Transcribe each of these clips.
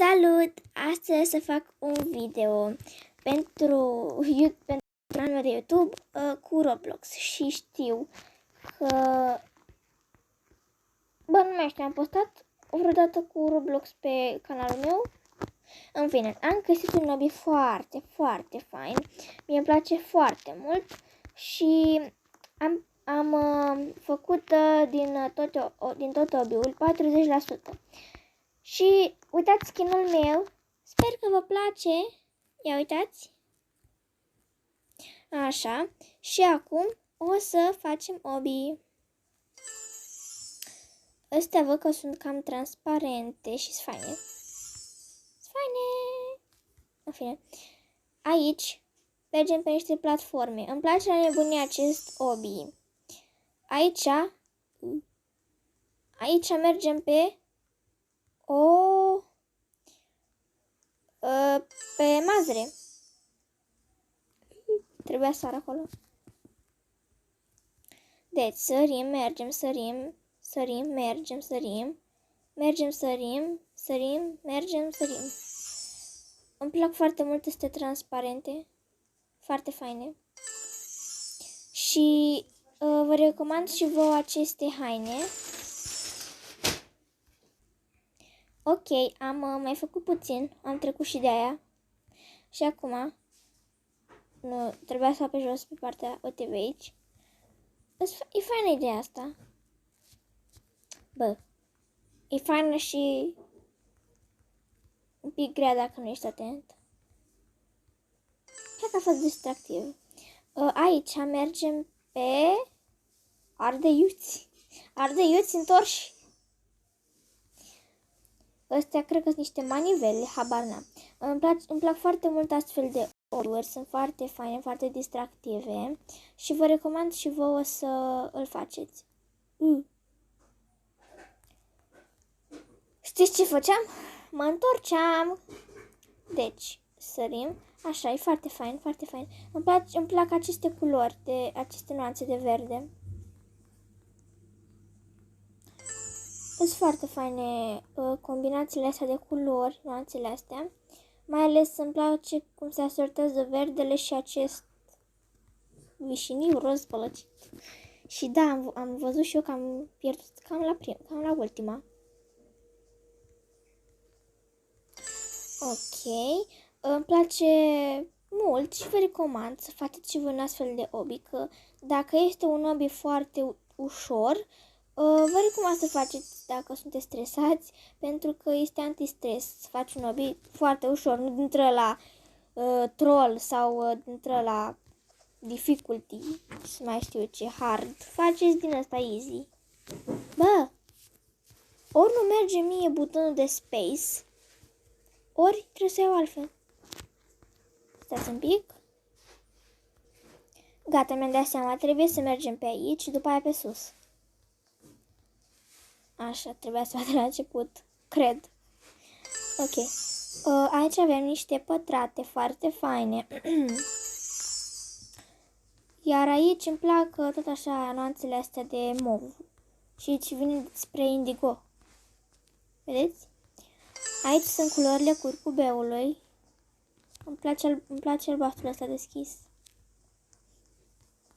Salut! Astăzi să fac un video pentru canalul de YouTube cu Roblox și știu că nu mai știu, am postat vreodată cu Roblox pe canalul meu. În fine, am găsit un hobby foarte fain. Mie îmi place foarte mult și am făcut din tot hobby-ul 40%. Și uitați skin-ul meu. Sper că vă place. Ia uitați. Așa. Și acum o să facem hobby. Astea văd că sunt cam transparente și sunt faine. În fine. Aici mergem pe niște platforme. Îmi place la nebunie acest hobby. Aici mergem pe pe mazăre. Trebuia să sar acolo. Deci sărim, mergem, sărim, mergem, sărim, mergem, sărim. Îmi plac foarte mult aceste transparente, foarte faine. Și vă recomand și vouă aceste haine. Ok, am mai făcut puțin, am trecut și de aia. Și acum, nu, trebuia să apăs jos pe partea OTV aici. E faină ideea asta. E faină și un pic grea dacă nu ești atent. Cred că a fost distractiv. Aici mergem pe ardeiuți. Ardeiuți întorși. Astea cred că sunt niște manivele, habar n-am. Îmi plac foarte mult astfel de hobby-uri, sunt foarte faine, foarte distractive și vă recomand și vouă să îl faceți. Știți ce făceam? Mă întorceam. Deci, sărim. Așa, e foarte fain, foarte fain. Îmi plac aceste culori, aceste nuanțe de verde. Sunt foarte faine combinațiile astea de culori, nuanțele astea. Mai ales îmi place cum se asortează verdele și acest vișiniu roz pălăcit. Și da, am văzut și eu că am pierdut cam la ultima. Ok, îmi place mult și vă recomand să faceți și voi un astfel de hobby, că dacă este un hobby foarte ușor, vă recomand să faceți dacă sunteți stresați, pentru că este antistres să faci un hobby foarte ușor, nu dintre la troll sau dintre la difficulty, să mai știu ce, hard. Faceți din asta easy. Ori nu merge mie butonul de space, ori trebuie să iau altfel. Stați un pic. Gata, mi-am dat seama, trebuie să mergem pe aici și după aia pe sus. Așa, trebuia să fac de la început, cred. Ok. Aici avem niște pătrate foarte faine. Iar aici îmi plac tot așa nuanțele astea de mov. Și aici vine spre indigo. Vedeți? Aici sunt culorile curcubeului. Îmi place albastrul ăsta deschis.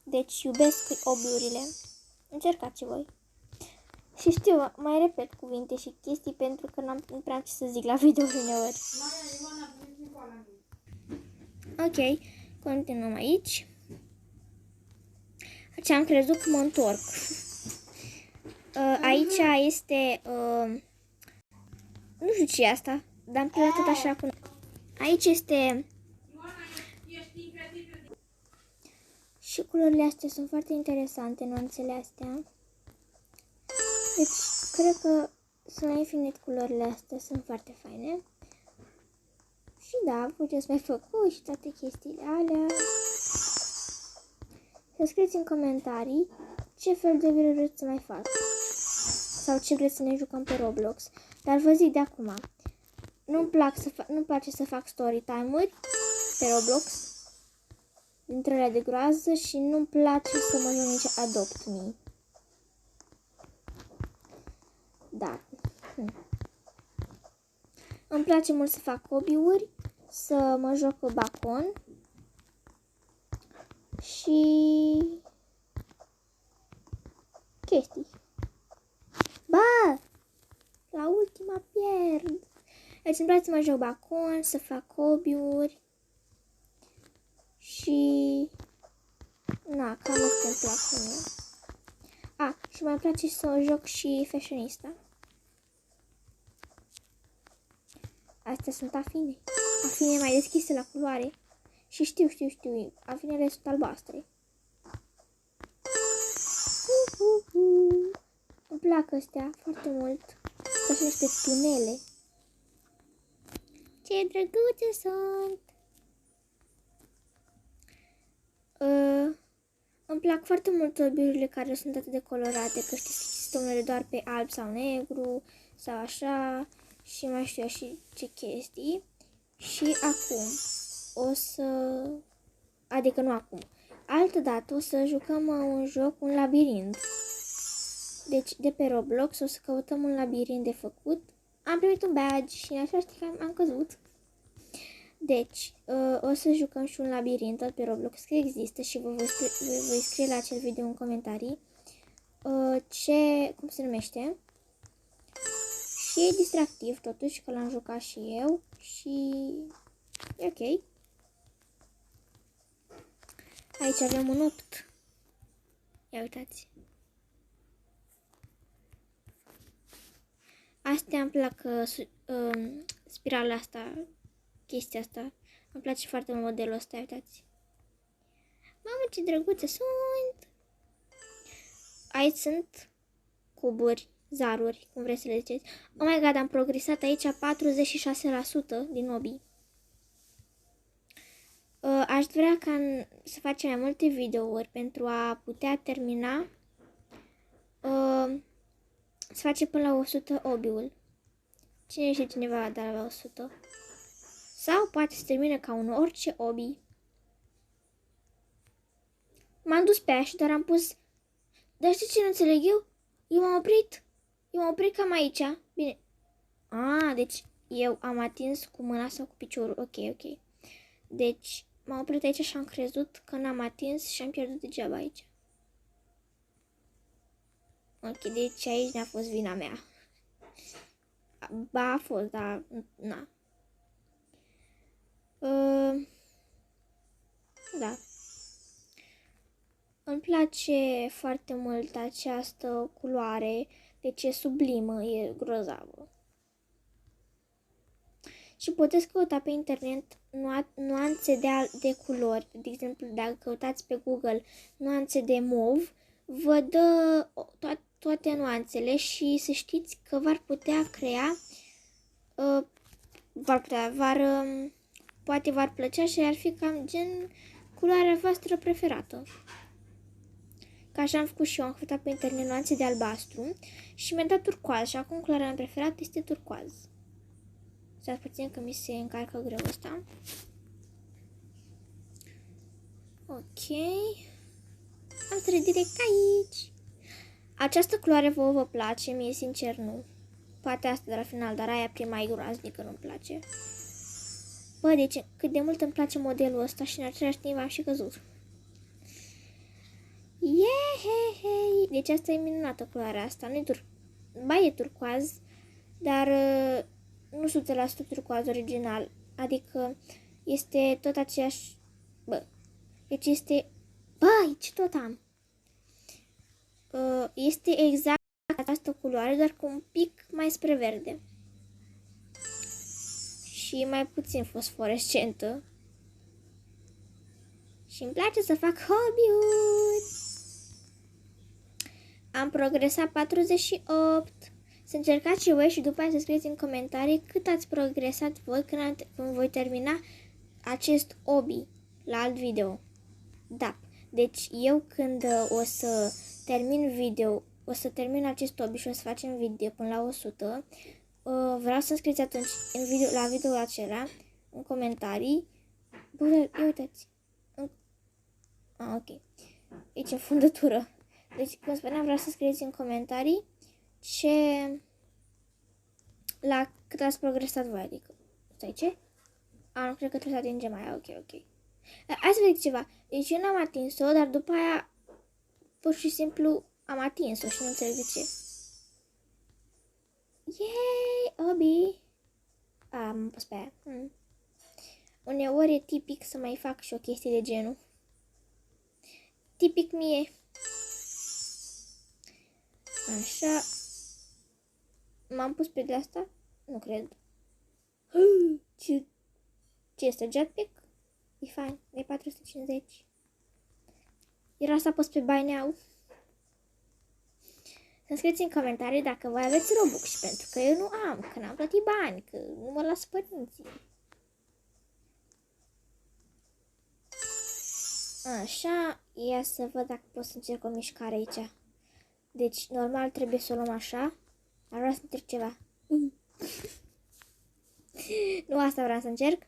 Deci iubesc hobby-urile. Încercați și voi. Și știu, mai repet cuvinte și chestii pentru că n-am prea ce să zic la video uneori. Ok, continuăm aici. Ce am crezut că mă întorc. Aici este... nu știu ce e asta, dar am plătit tot așa cu... Aici este... Și culorile astea sunt foarte interesante, nuanțele astea. Deci, cred că sunt la infinit culorile astea, sunt foarte faine. Și da, puteți mai făcut și toate chestiile alea. Să scrieți în comentarii ce fel de video vreți să mai fac. Sau ce vreți să ne jucăm pe Roblox. Dar vă zic de acum, nu-mi place să fac story time-uri pe Roblox dintre ele de groază și nu-mi place să mă joc nici Adopt Me. Da. Îmi place mult să fac hobby-uri, să mă joc pe balcon și chestii. Ba! La ultima pierd. Deci îmi place să mă joc balcon, să fac hobby-uri și... Na, cam asta îmi plac mie. Și mai place să joc și fashionista. Astea sunt afine. Afine mai deschise la culoare. Și știu. Afinele sunt albastre. Îmi plac astea foarte mult. Sunt niște tunele. Ce drăguțe sunt! Îmi plac foarte mult bijurile care sunt atât de colorate, că știți unele doar pe alb sau negru sau așa și mai știu și ce chestii. Și acum adică nu acum, altădată o să jucăm un joc, un labirint. Deci de pe Roblox o să căutăm un labirint de făcut. Am primit un badge și în același timp am căzut. Deci, o să jucăm și un labirint tot pe Roblox, că există și vă voi scrie la acel video în comentarii cum se numește. Și e distractiv totuși, că l-am jucat și eu și e ok. Aici avem un 8. Ia uitați. Astea îmi plac, spirala asta, chestia asta. Îmi place foarte mult modelul ăsta, uitați. Mamă, ce drăguțe sunt! Aici sunt cuburi, zaruri, cum vreți să le ziceți. Oh my god, am progresat aici 46% din hobby. Aș vrea să facem mai multe videouri pentru a putea termina să facem până la 100 hobby-ul. Cine știe cineva va da la 100? Sau poate să termine ca un orice hobby. M-am dus pe aia și doar am pus... Dar știi ce nu înțeleg eu? Eu m-am oprit cam aici. Bine. Deci eu am atins cu mâna sau cu piciorul. Ok. Deci m-am oprit aici și am crezut că n-am atins și am pierdut degeaba aici. Ok, deci aici n-a fost vina mea. Ba, a fost, dar na. Da. Îmi place foarte mult această culoare, deci e sublimă, e grozavă. Și puteți căuta pe internet nuanțe de culori. De exemplu, dacă căutați pe Google nuanțe de mov, vă dă toate nuanțele și să știți că v-ar putea crea, poate v-ar plăcea și ar fi cam gen culoarea voastră preferată. Ca așa am făcut și eu, am căutat pe internet nuanțe de albastru și mi-a dat turcoaz și acum culoarea mea preferată este turcoaz. Stați puțin că mi se încarcă greu ăsta. Ok. Am să direct aici. Această culoare vă place? Mie sincer nu. Poate asta de la final, dar aia prima e groaznică, nu-mi place. Bă, deci cât de mult îmi place modelul ăsta și în același timp am și căzut. Yehehei! Deci asta e minunată culoarea asta. E turcoaz, dar nu 100% turcoaz original. Adică este tot aceeași... Deci este... Aici tot am. Este exact această culoare, doar cu un pic mai spre verde. Și mai puțin fosforescentă. Și îmi place să fac hobby-uri. Am progresat 48. Să încercați și voi și după aceea să scrieți în comentarii cât ați progresat voi când voi termina acest hobby la alt video. Da. Deci eu când o să termin acest hobby și o să facem video până la 100, vreau să scrieți atunci la video acela în comentarii. Bă, ia uitați. Ok. Aici în fundătură. Deci, cum spuneam, vreau să scrieți în comentarii ce La cât ați progresat voi, adică. Stai, ce? Nu cred că trebuie să atingem aia, ok. Hai să vedem ceva. Deci eu n-am atins-o, dar după aia pur și simplu am atins-o și nu înțeleg de ce. Yay, Obi! Am pus pe aia. Uneori e tipic să mai fac și o chestie de genul. Tipic mie. Așa. M-am pus pe de asta? Nu cred. Ce este jetpack? E fain. E 450. Era să apăs pe buy now. Să scrieți în comentarii dacă voi aveți Robux, pentru că eu nu am, că n-am plătit bani, că nu mă las părinții. Așa, ia să văd dacă pot să încerc o mișcare aici. Deci, normal trebuie să o luăm așa, dar vreau să încerc ceva. Nu asta vreau să încerc.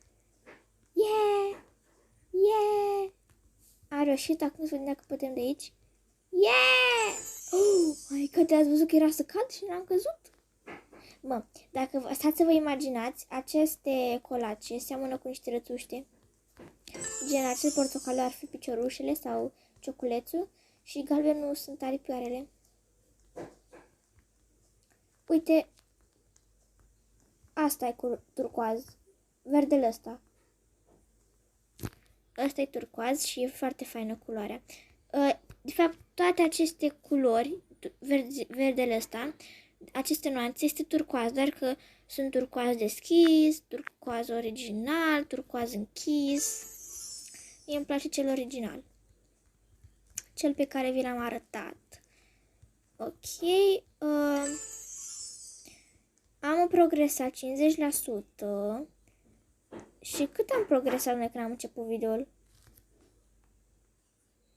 Yeah! Am reușit, acum să vedem dacă putem de aici. Yeah! Oh my god, ați văzut că era să cad și n-am căzut? Bă, dacă stați să vă imaginați, aceste colace seamănă cu niște rățuște. Gen, acel portocaliu ar fi piciorușele sau cioculețul și galbenul sunt aripioarele. Uite, asta e cu turcoaz, verdele ăsta. Ăsta e turcoaz și e foarte faină culoarea. De fapt, toate aceste culori, verdele ăsta, aceste nuanțe este turcoaz, doar că sunt turcoaz deschis, turcoaz original, turcoaz închis. Mie îmi place cel original. Cel pe care vi l-am arătat. Ok. Am progresat 50%. Și cât am progresat noi când am început videoul?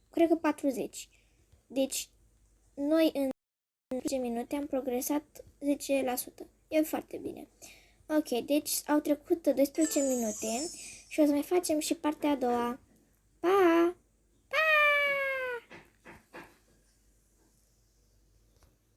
Cred că 40. Deci, noi în 10 minute am progresat 10%. E foarte bine. Ok, deci au trecut 12 minute și o să mai facem și partea a doua. Pa!